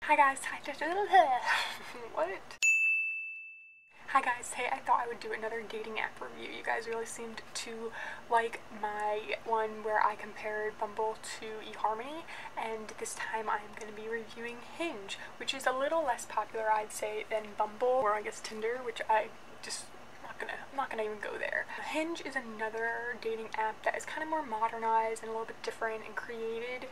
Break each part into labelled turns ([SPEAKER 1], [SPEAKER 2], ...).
[SPEAKER 1] Hi guys, what? Hi guys, hey, I thought I would do another dating app review. You guys really seemed to like my one where I compared Bumble to eHarmony, and this time I'm going to be reviewing Hinge, which is a little less popular, I'd say, than Bumble, or I guess Tinder, which I'm not gonna even go there. Hinge is another dating app that is kind of more modernized and a little bit different and created.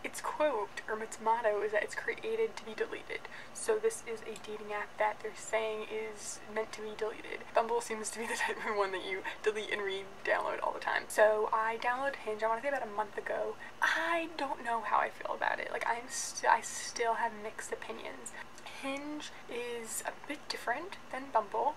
[SPEAKER 1] Its quote, or its motto, is that it's created to be deleted. So this is a dating app that they're saying is meant to be deleted. Bumble seems to be the type of one that you delete and re-download all the time. So I downloaded Hinge, I want to say about a month ago. I don't know how I feel about it. Like, I still have mixed opinions. Hinge is a bit different than Bumble,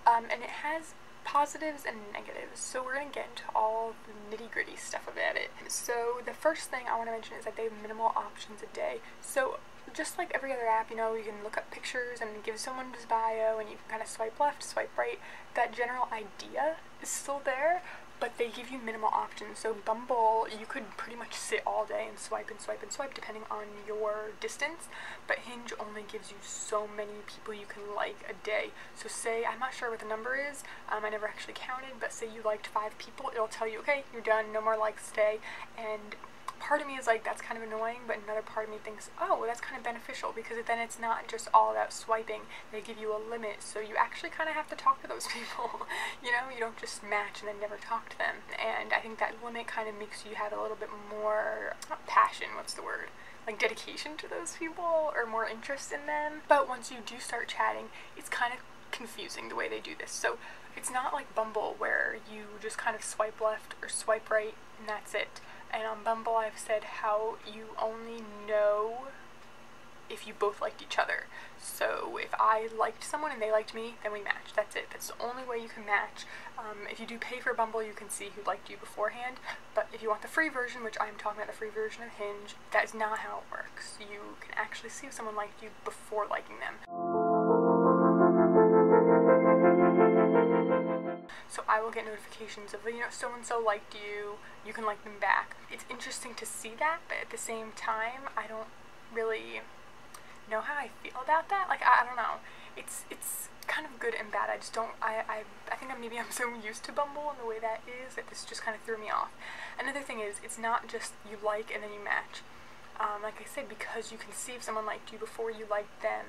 [SPEAKER 1] and it has positives and negatives, so we're gonna get into all the nitty-gritty stuff about it. So the first thing I want to mention is that they have minimal options a day. So just like every other app, you know, you can look up pictures and give someone his bio and you can kind of swipe left, swipe right. That general idea is still there, but they give you minimal options. So Bumble, you could pretty much sit all day and swipe and swipe and swipe depending on your distance, but Hinge only gives you so many people you can like a day. So say, I'm not sure what the number is, I never actually counted, but say you liked 5 people, it'll tell you, okay, you're done, no more likes today. And part of me is like, that's kind of annoying, but another part of me thinks, oh, well, that's kind of beneficial, because then it's not just all about swiping. They give you a limit, so you actually kind of have to talk to those people. You know, you don't just match and then never talk to them. And I think that limit kind of makes you have a little bit more, not passion, what's the word? Like dedication to those people, or more interest in them. But once you do start chatting, it's kind of confusing the way they do this. So it's not like Bumble where you just kind of swipe left or swipe right and that's it. And on Bumble, I've said how you only know if you both liked each other. So if I liked someone and they liked me, then we match. That's it. That's the only way you can match. If you do pay for Bumble, you can see who liked you beforehand. But if you want the free version, which I'm talking about the free version of Hinge, that is not how it works. You can actually see if someone liked you before liking them. So I will get notifications of, you know, so-and-so liked you, you can like them back. It's interesting to see that, but at the same time, I don't really know how I feel about that. Like, I don't know. It's kind of good and bad. I just don't, I think maybe I'm so used to Bumble and the way that is, that this just kind of threw me off. Another thing is, it's not just you like and then you match. Like I said, because you can see if someone liked you before you liked them.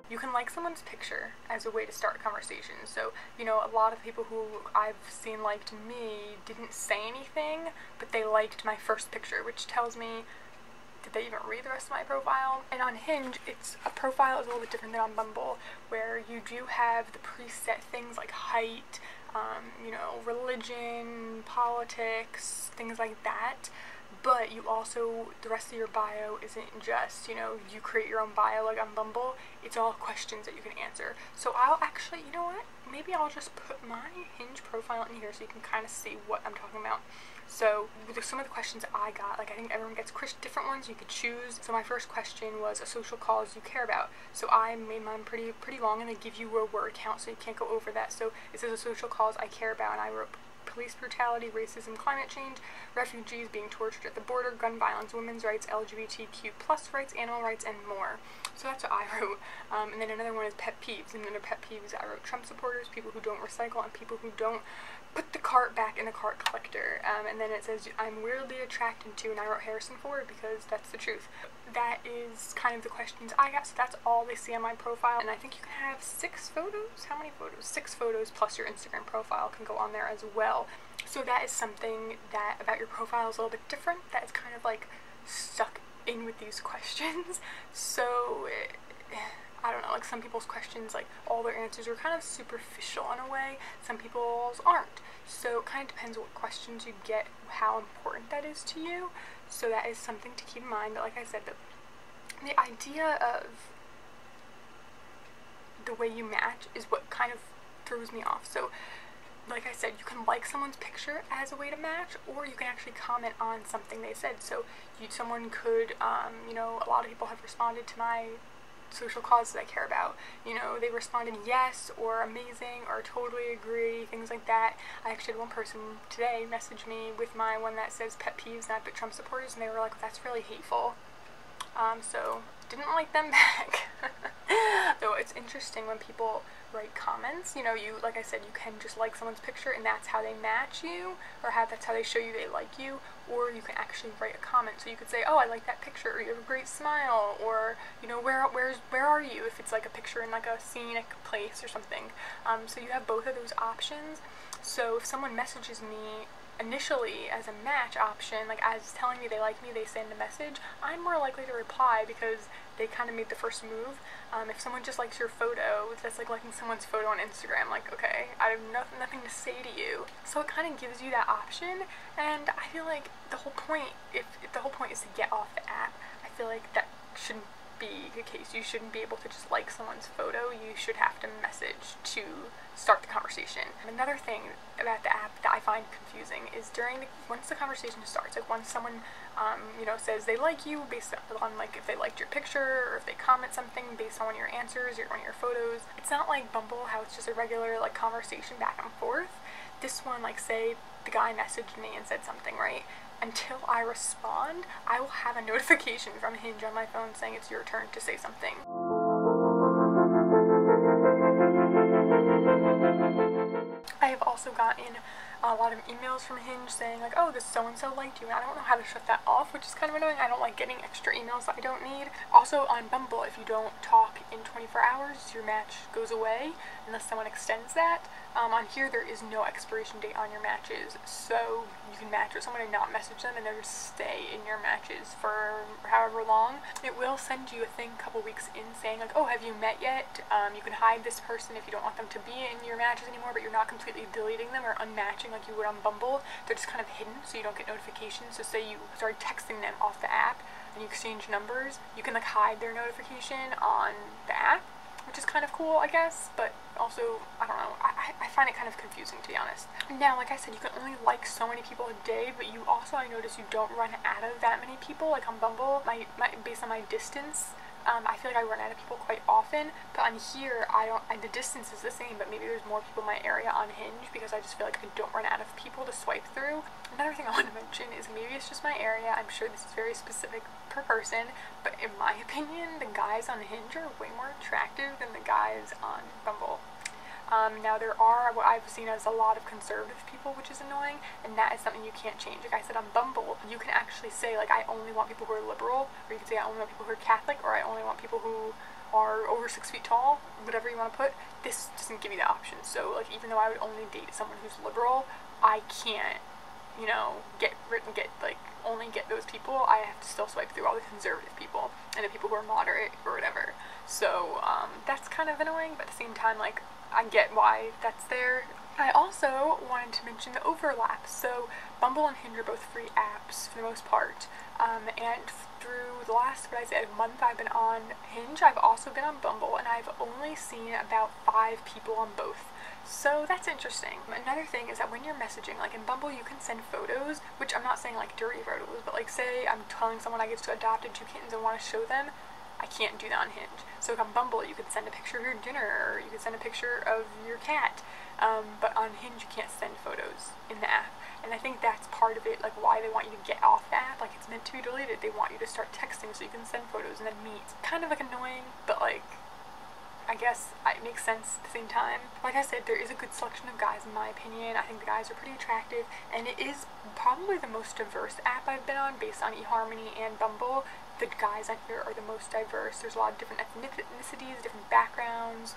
[SPEAKER 1] You can like someone's picture as a way to start a conversation. So, you know, a lot of people who I've seen liked me didn't say anything, but they liked my first picture, which tells me, did they even read the rest of my profile? And on Hinge, a profile is a little bit different than on Bumble, where you do have the preset things like height, you know, religion, politics, things like that. But you also, the rest of your bio isn't just, you know, you create your own bio like on Bumble. It's all questions that you can answer. So I'll actually, you know what? Maybe I'll just put my Hinge profile in here so you can kind of see what I'm talking about. So some of the questions that I got, like I think everyone gets different ones you could choose. So my first question was a social cause you care about. So I made mine pretty long, and they give you a word count so you can't go over that. So it says a social cause I care about, and I wrote police brutality, racism, climate change, refugees being tortured at the border, gun violence, women's rights, LGBTQ+ rights, animal rights, and more. So that's what I wrote. And then another one is pet peeves. And under pet peeves, I wrote Trump supporters, people who don't recycle, and people who don't put the cart back in the cart collector. And then it says, I'm weirdly attracted to, and I wrote Harrison Ford because that's the truth. That is kind of the questions I got, so that's all they see on my profile. And I think you can have 6 photos. How many photos? 6 photos plus your Instagram profile can go on there as well. So that is something that about your profile is a little bit different. That is kind of like stuck in with these questions. So I don't know, like some people's questions, like all their answers are kind of superficial in a way. Some people's aren't. So it kind of depends what questions you get, how important that is to you. So that is something to keep in mind. But like I said, the idea of the way you match is what kind of throws me off. So like I said, you can like someone's picture as a way to match, or you can actually comment on something they said. So someone could, you know, a lot of people have responded to my social causes I care about. You know, they responded yes, or amazing, or totally agree, things like that. I actually had one person today message me with my one that says pet peeves, and I put Trump supporters, and they were like, that's really hateful. So didn't like them back. Though it's interesting when people write comments, you know, you, like I said, you can just like someone's picture and that's how they match you, or that's how they show you they like you, or you can actually write a comment. So you could say, oh, I like that picture, or you have a great smile, or, you know, where are you, if it's like a picture in like a scenic place or something. So you have both of those options. So if someone messages me initially as a match option, like as telling me they like me, they send a message, I'm more likely to reply because they kind of made the first move. If someone just likes your photo, that's like liking someone's photo on Instagram, like, okay, I have nothing to say to you. So it kind of gives you that option, and I feel like the whole point, if the whole point is to get off the app, I feel like that shouldn't be the case. You shouldn't be able to just like someone's photo. You should have to message to start the conversation. Another thing about the app that I find confusing is once the conversation starts, like once someone you know, says they like you based on like if they liked your picture, or if they comment something based on one of your answers or one of your photos. It's not like Bumble, how it's just a regular like conversation back and forth. This one, like, say the guy messaged me and said something, right? Until I respond, I will have a notification from Hinge on my phone saying it's your turn to say something. I have also gotten a lot of emails from Hinge saying like, oh, this so-and-so liked you, and I don't know how to shut that off, which is kind of annoying. I don't like getting extra emails that I don't need. Also on Bumble, if you don't talk in 24 hours, your match goes away unless someone extends that. On here, there is no expiration date on your matches, so you can match with someone and not message them, and they'll just stay in your matches for however long. It will send you a thing a couple weeks in saying like, oh, have you met yet? You can hide this person if you don't want them to be in your matches anymore, but you're not completely deleting them or unmatching like you would on Bumble. They're just kind of hidden, so you don't get notifications. So say you start texting them off the app and you exchange numbers, you can like hide their notification on the app, which is kind of cool, I guess, but also, I don't know, I find it kind of confusing, to be honest. Now, like I said, you can only like so many people a day, but you also, I notice, you don't run out of that many people. Like on Bumble, based on my distance, I feel like I run out of people quite often, but on here, the distance is the same, but maybe there's more people in my area on Hinge, because I just feel like I don't run out of people to swipe through. Another thing I want to mention is maybe it's just my area, I'm sure this is very specific per person, but in my opinion, the guys on Hinge are way more attractive than the guys on Bumble. Now there are what I've seen as a lot of conservative people, which is annoying, and that is something you can't change. Like I said, on Bumble, you can actually say like, I only want people who are liberal, or you can say I only want people who are Catholic, or I only want people who are over 6 feet tall, whatever you want to put. This doesn't give you the option. So like, even though I would only date someone who's liberal, I can't, you know, only get those people. I have to still swipe through all the conservative people and the people who are moderate or whatever. So that's kind of annoying, but at the same time, like, I get why that's there. I also wanted to mention the overlap. So Bumble and Hinge are both free apps for the most part, and through the last, month I've been on Hinge, I've also been on Bumble, and I've only seen about 5 people on both. So that's interesting. Another thing is that when you're messaging, like in Bumble, you can send photos, which I'm not saying like dirty photos, but like say I'm telling someone I just adopted 2 kittens and want to show them, I can't do that on Hinge. So like on Bumble, you could send a picture of your dinner, or you could send a picture of your cat, but on Hinge you can't send photos in the app. And I think that's part of it, like why they want you to get off the app. Like it's meant to be deleted. They want you to start texting so you can send photos and then meet. Kind of like annoying, but like, I guess it makes sense at the same time. Like I said, there is a good selection of guys in my opinion. I think the guys are pretty attractive, and it is probably the most diverse app I've been on based on eHarmony and Bumble. The guys on here are the most diverse. There's a lot of different ethnicities, different backgrounds,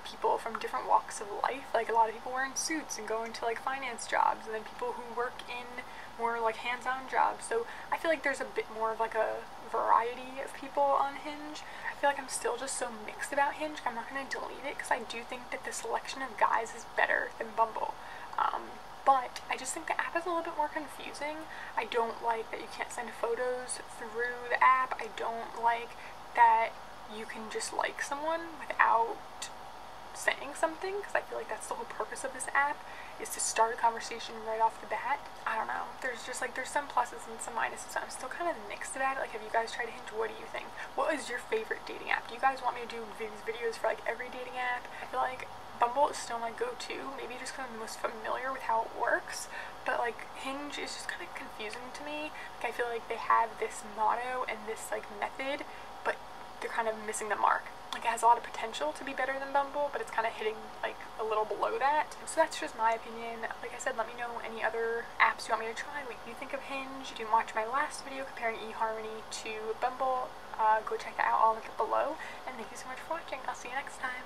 [SPEAKER 1] people from different walks of life. Like a lot of people wearing suits and going to like finance jobs, and then people who work in more like hands-on jobs. So I feel like there's a bit more of like a variety of people on Hinge. I feel like I'm still just so mixed about Hinge. I'm not going to delete it because I do think that the selection of guys is better than Bumble. But I just think the app is a little bit more confusing. I don't like that you can't send photos through the app. I don't like that you can just like someone without saying something, because I feel like that's the whole purpose of this app, is to start a conversation right off the bat. I don't know. There's some pluses and some minuses. I'm still kind of mixed about it. Like, have you guys tried Hinge? What do you think? What is your favorite dating app? Do you guys want me to do these videos for like every dating app? I feel like Bumble is still my go-to, maybe just because I'm the most familiar with how it works, but like Hinge is just kind of confusing to me. Like, I feel like they have this motto and this like method, but they're kind of missing the mark. Like, it has a lot of potential to be better than Bumble, but it's kind of hitting like a little below that. So that's just my opinion. Like I said, let me know any other apps you want me to try, what you think of Hinge. If you didn't watch my last video comparing eHarmony to Bumble, go check that out. I'll link it below. And thank you so much for watching. I'll see you next time.